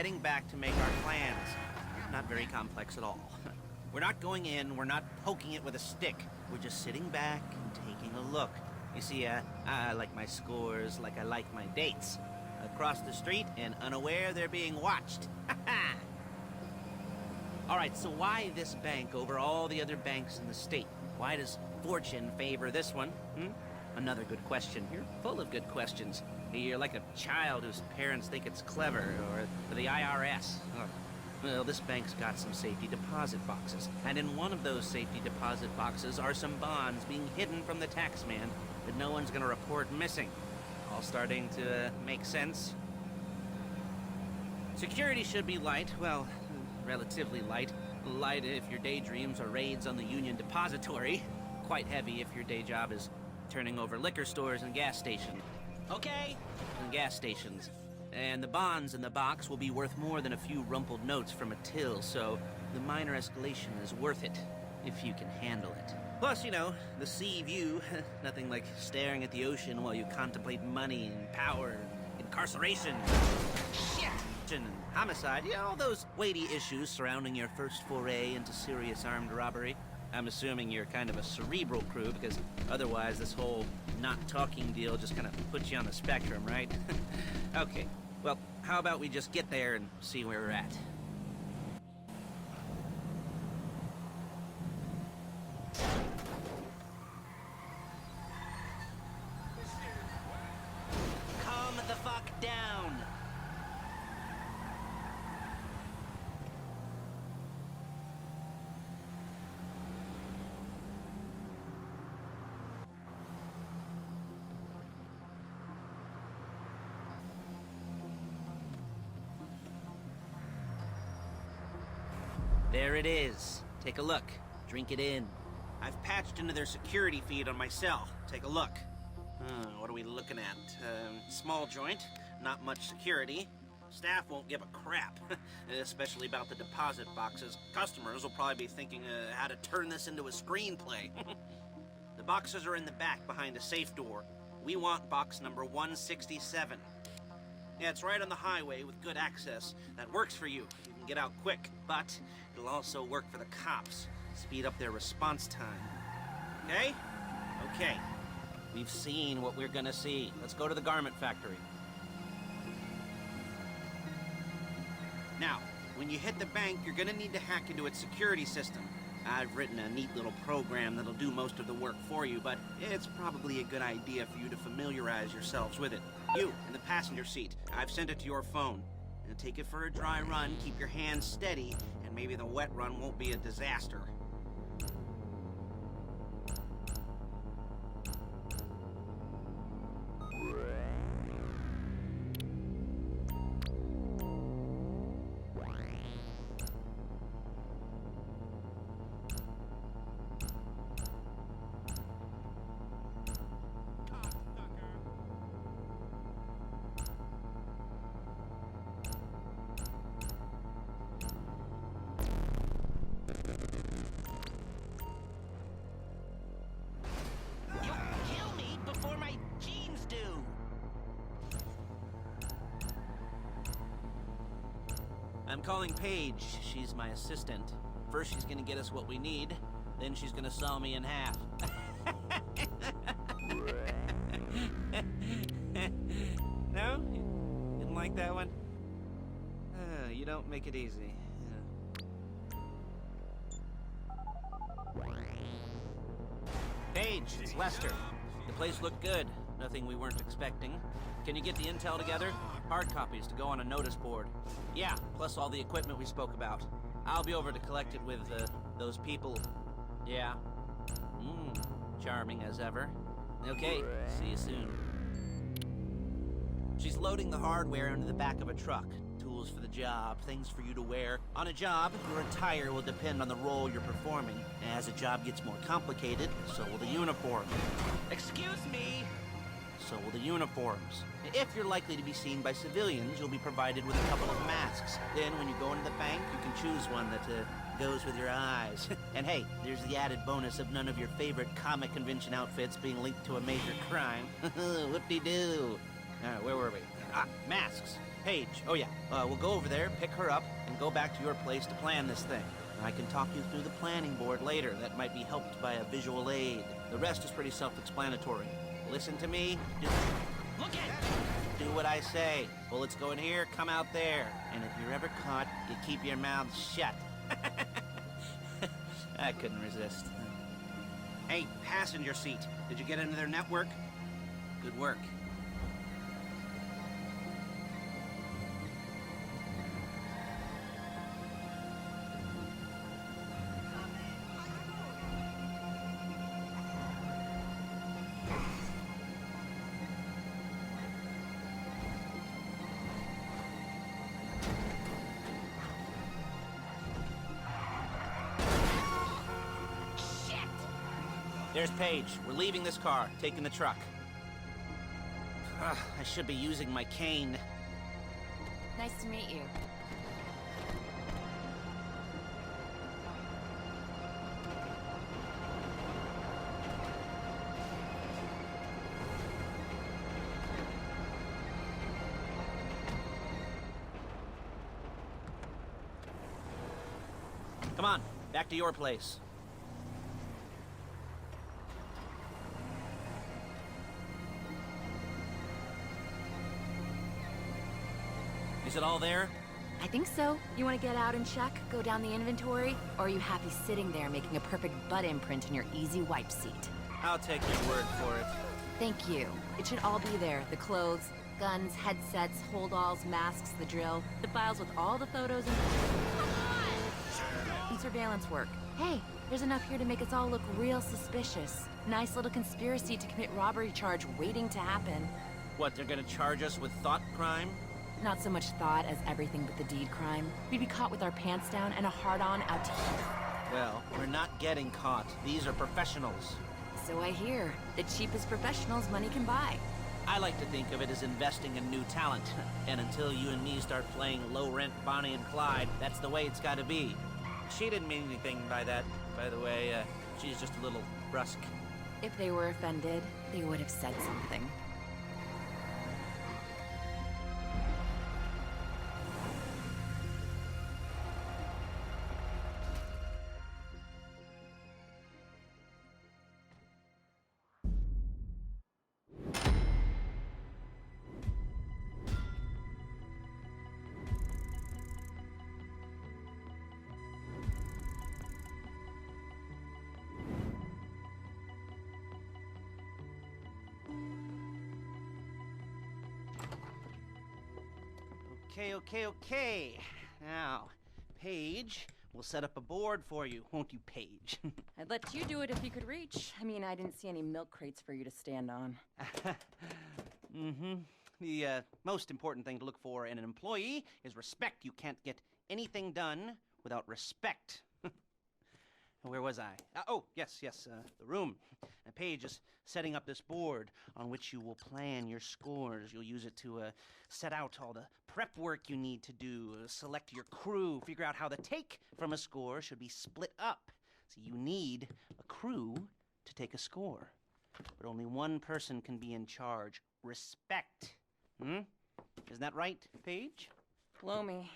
heading back to make our plans. Not very complex at all. We're not going in, we're not poking it with a stick. We're just sitting back and taking a look. You see, I like my scores like I like my dates. Across the street and unaware they're being watched. Alright, so why this bank over all the other banks in the state? Why does fortune favor this one? Another good question. You're full of good questions. You're like a child whose parents think it's clever, or the IRS. Ugh. Well, this bank's got some safety deposit boxes, and in one of those safety deposit boxes are some bonds being hidden from the tax man that no one's gonna report missing. All starting to make sense. Security should be light, well, relatively light. Light if your daydreams are raids on the Union Depository. Quite heavy if your day job is turning over liquor stores and gas stations. Okay? And gas stations. And the bonds in the box will be worth more than a few rumpled notes from a till, so the minor escalation is worth it, if you can handle it. Plus, you know, the sea view, nothing like staring at the ocean while you contemplate money and power and incarceration. Shit! And homicide, yeah, all those weighty issues surrounding your first foray into serious armed robbery. I'm assuming you're kind of a cerebral crew, because otherwise this whole not talking deal just kind of puts you on the spectrum, right? Okay, well, how about we just get there and see where we're at? Calm the fuck down! There it is. Take a look. Drink it in. I've patched into their security feed on my cell. Take a look. What are we looking at? Small joint, not much security. Staff won't give a crap, especially about the deposit boxes. Customers will probably be thinking how to turn this into a screenplay. The boxes are in the back behind a safe door. We want box number 167. Yeah, it's right on the highway with good access. That works for you. You can get out quick, but it'll also work for the cops. Speed up their response time. Okay? Okay. We've seen what we're gonna see. Let's go to the garment factory. Now, when you hit the bank, you're gonna need to hack into its security system. I've written a neat little program that'll do most of the work for you, but it's probably a good idea for you to familiarize yourselves with it. You, in the passenger seat, I've sent it to your phone. Now take it for a dry run, keep your hands steady, and maybe the wet run won't be a disaster. I'm calling Paige. She's my assistant. First she's gonna get us what we need, then she's gonna saw me in half. No? You didn't like that one? You don't make it easy. Paige, it's Lester. The place looked good. Nothing we weren't expecting. Can you get the intel together? Hard copies to go on a notice board. Yeah, plus all the equipment we spoke about. I'll be over to collect it with, those people. Yeah. Charming as ever. Okay, see you soon. She's loading the hardware into the back of a truck. Tools for the job, things for you to wear. On a job, your attire will depend on the role you're performing. As a job gets more complicated, so will the uniform. Excuse me! So will the uniforms. If you're likely to be seen by civilians, you'll be provided with a couple of masks. Then when you go into the bank, you can choose one that goes with your eyes. And hey, there's the added bonus of none of your favorite comic convention outfits being linked to a major crime. Whoop-de-doo. Where were we? Masks. Paige. Oh, yeah. We'll go over there, pick her up, and go back to your place to plan this thing. I can talk you through the planning board later. That might be helped by a visual aid. The rest is pretty self-explanatory. Listen to me. Look at! Do what I say. Bullets go in here, come out there. And if you're ever caught, you keep your mouth shut. I couldn't resist. Hey, passenger seat. Did you get into their network? Good work. There's Paige. We're leaving this car, taking the truck. I should be using my cane. Nice to meet you. Come on, back to your place. Is it all there? I think so. You want to get out and check, go down the inventory? Or are you happy sitting there making a perfect butt imprint in your easy wipe seat? I'll take your word for it. Thank you. It should all be there. The clothes, guns, headsets, hold-alls, masks, the drill, the files with all the photos and surveillance work. Hey, there's enough here to make us all look real suspicious. Nice little conspiracy to commit robbery charge waiting to happen. What, they're gonna charge us with thought crime? Not so much thought as everything but the deed crime. We'd be caught with our pants down and a hard-on out to here. Well, we're not getting caught. These are professionals. So I hear. The cheapest professionals money can buy. I like to think of it as investing in new talent. And until you and me start playing low-rent Bonnie and Clyde, that's the way it's gotta be. She didn't mean anything by that, by the way. She's just a little brusque. If they were offended, they would have said something. Okay. Now, Paige, we'll set up a board for you, won't you, Paige? I'd let you do it if you could reach. I mean, I didn't see any milk crates for you to stand on. The most important thing to look for in an employee is respect. You can't get anything done without respect. Where was I? Yes, the room. Paige is setting up this board on which you will plan your scores. You'll use it to set out all the prep work you need to do, select your crew, figure out how the take from a score should be split up. So you need a crew to take a score. But only one person can be in charge. Respect. Isn't that right, Paige? Blow me.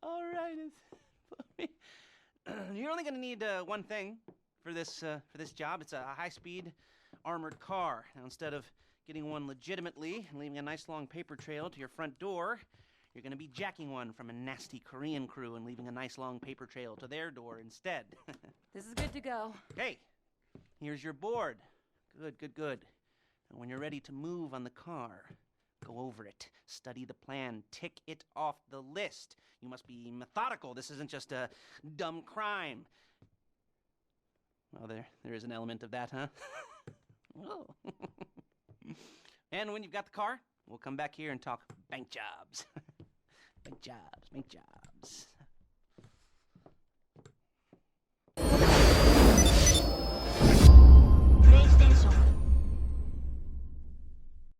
All right, you're only gonna need one thing for this job. It's a high-speed armored car. Now, instead of getting one legitimately and leaving a nice long paper trail to your front door, you're gonna be jacking one from a nasty Korean crew and leaving a nice long paper trail to their door instead. This is good to go. Okay, here's your board. Good. And when you're ready to move on the car, go over it, study the plan, tick it off the list. You must be methodical. This isn't just a dumb crime. Well, there is an element of that, huh? Oh. And when you've got the car, we'll come back here and talk bank jobs. Bank jobs.